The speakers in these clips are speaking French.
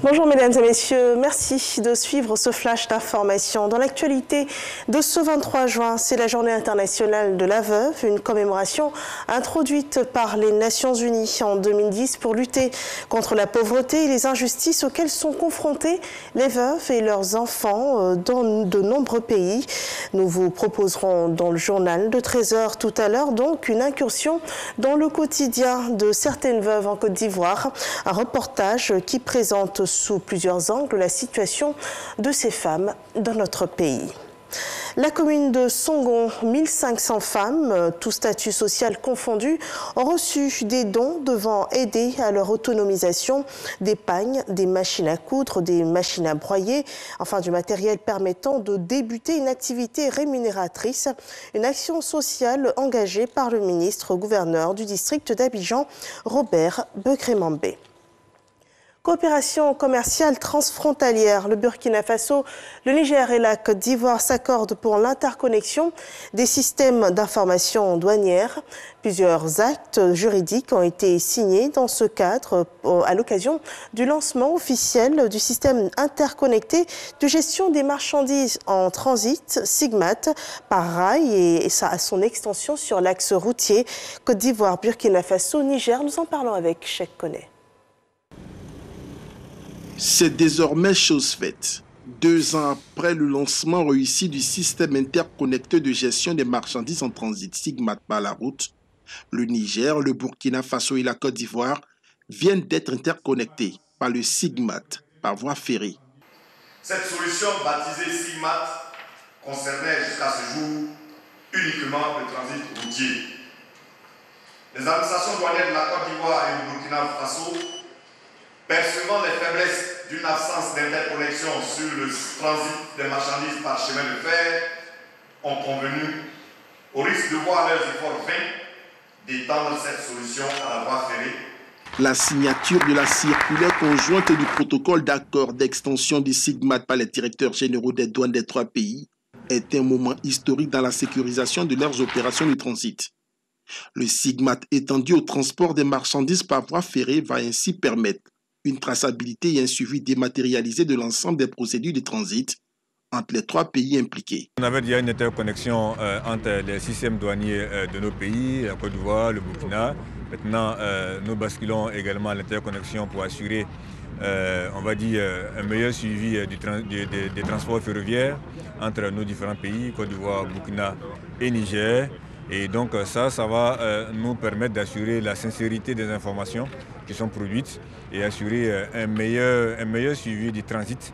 Bonjour mesdames et messieurs, merci de suivre ce flash d'information. Dans l'actualité de ce 23 juin, c'est la journée internationale de la veuve, une commémoration introduite par les Nations Unies en 2010 pour lutter contre la pauvreté et les injustices auxquelles sont confrontés les veuves et leurs enfants dans de nombreux pays. Nous vous proposerons dans le journal de 13h tout à l'heure donc une incursion dans le quotidien de certaines veuves en Côte d'Ivoire, un reportage qui présente sous plusieurs angles la situation de ces femmes dans notre pays. La commune de Songon, 1500 femmes, tout statut social confondu, ont reçu des dons devant aider à leur autonomisation, des pagnes, des machines à coudre, des machines à broyer, enfin du matériel permettant de débuter une activité rémunératrice, une action sociale engagée par le ministre-gouverneur du district d'Abidjan, Robert Begré-Mambé. Coopération commerciale transfrontalière. Le Burkina Faso, le Niger et la Côte d'Ivoire s'accordent pour l'interconnexion des systèmes d'information douanière. Plusieurs actes juridiques ont été signés dans ce cadre à l'occasion du lancement officiel du système interconnecté de gestion des marchandises en transit, SIGMAT, par rail et à son extension sur l'axe routier Côte d'Ivoire, Burkina Faso, Niger. Nous en parlons avec Cheikh Koné. C'est désormais chose faite. 2 ans après le lancement réussi du système interconnecté de gestion des marchandises en transit SIGMAT par la route, le Niger, le Burkina Faso et la Côte d'Ivoire viennent d'être interconnectés par le SIGMAT par voie ferrée. Cette solution baptisée SIGMAT concernait jusqu'à ce jour uniquement le transit routier. Les administrations douanières de la Côte d'Ivoire et du Burkina Faso, percevant les faiblesses d'une absence d'interconnexion sur le transit des marchandises par chemin de fer, ont convenu, au risque de voir leurs efforts vains, d'étendre cette solution à la voie ferrée. La signature de la circulaire conjointe du protocole d'accord d'extension du SIGMAT par les directeurs généraux des douanes des 3 pays est un moment historique dans la sécurisation de leurs opérations de transit. Le SIGMAT étendu au transport des marchandises par voie ferrée va ainsi permettre une traçabilité et un suivi dématérialisé de l'ensemble des procédures de transit entre les 3 pays impliqués. On avait déjà une interconnexion entre les systèmes douaniers de nos pays, la Côte d'Ivoire, le Burkina. Maintenant, nous basculons également à l'interconnexion pour assurer, on va dire, un meilleur suivi des transports ferroviaires entre nos différents pays, Côte d'Ivoire, Burkina et Niger. Et donc ça va nous permettre d'assurer la sincérité des informations qui sont produites et assurer un meilleur suivi du transit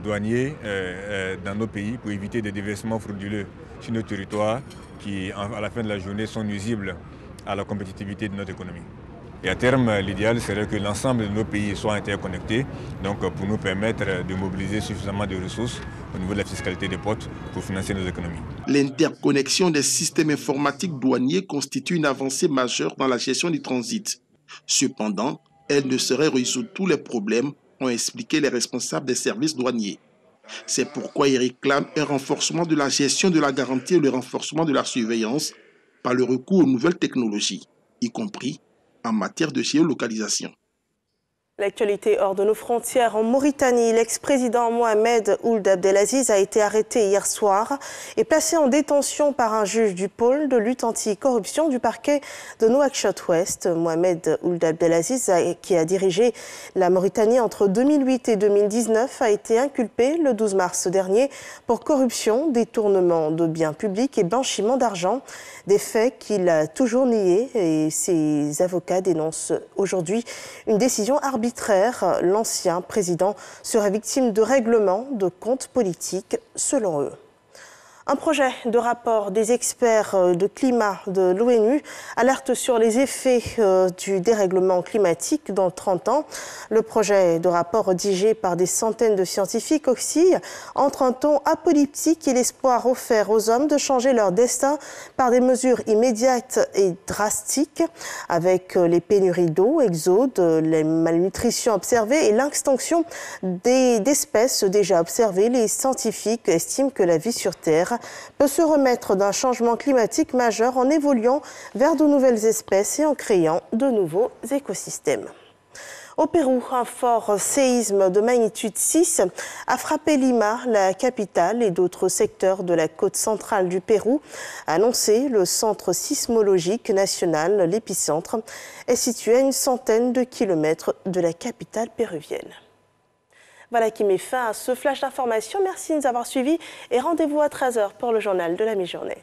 douanier dans nos pays pour éviter des déversements frauduleux sur nos territoires qui, à la fin de la journée, sont nuisibles à la compétitivité de notre économie. Et à terme, l'idéal serait que l'ensemble de nos pays soient interconnectés, donc pour nous permettre de mobiliser suffisamment de ressources au niveau de la fiscalité des ports pour financer nos économies. L'interconnexion des systèmes informatiques douaniers constitue une avancée majeure dans la gestion du transit. Cependant, elle ne saurait résoudre tous les problèmes, ont expliqué les responsables des services douaniers. C'est pourquoi ils réclament un renforcement de la gestion de la garantie et le renforcement de la surveillance par le recours aux nouvelles technologies, y compris en matière de géolocalisation. L'actualité hors de nos frontières en Mauritanie, l'ex-président Mohamed Ould Abdelaziz a été arrêté hier soir et placé en détention par un juge du pôle de lutte anti-corruption du parquet de Nouakchott-Ouest. Mohamed Ould Abdelaziz, qui a dirigé la Mauritanie entre 2008 et 2019, a été inculpé le 12 mars dernier pour corruption, détournement de biens publics et blanchiment d'argent. Des faits qu'il a toujours niés et ses avocats dénoncent aujourd'hui une décision arbitraire. L'ancien président serait victime de règlements de comptes politiques selon eux. Un projet de rapport des experts de climat de l'ONU alerte sur les effets du dérèglement climatique dans 30 ans. Le projet de rapport rédigé par des centaines de scientifiques oscille entre un ton apocalyptique et l'espoir offert aux hommes de changer leur destin par des mesures immédiates et drastiques, avec les pénuries d'eau, exodes, les malnutritions observées et l'extinction d'espèces déjà observées. Les scientifiques estiment que la vie sur Terre peut se remettre d'un changement climatique majeur en évoluant vers de nouvelles espèces et en créant de nouveaux écosystèmes. Au Pérou, un fort séisme de magnitude 6 a frappé Lima, la capitale, et d'autres secteurs de la côte centrale du Pérou, a annoncé le centre sismologique national. L'épicentre est situé à une centaine de kilomètres de la capitale péruvienne. Voilà qui met fin à ce flash d'information. Merci de nous avoir suivis et rendez-vous à 13h pour le journal de la mi-journée.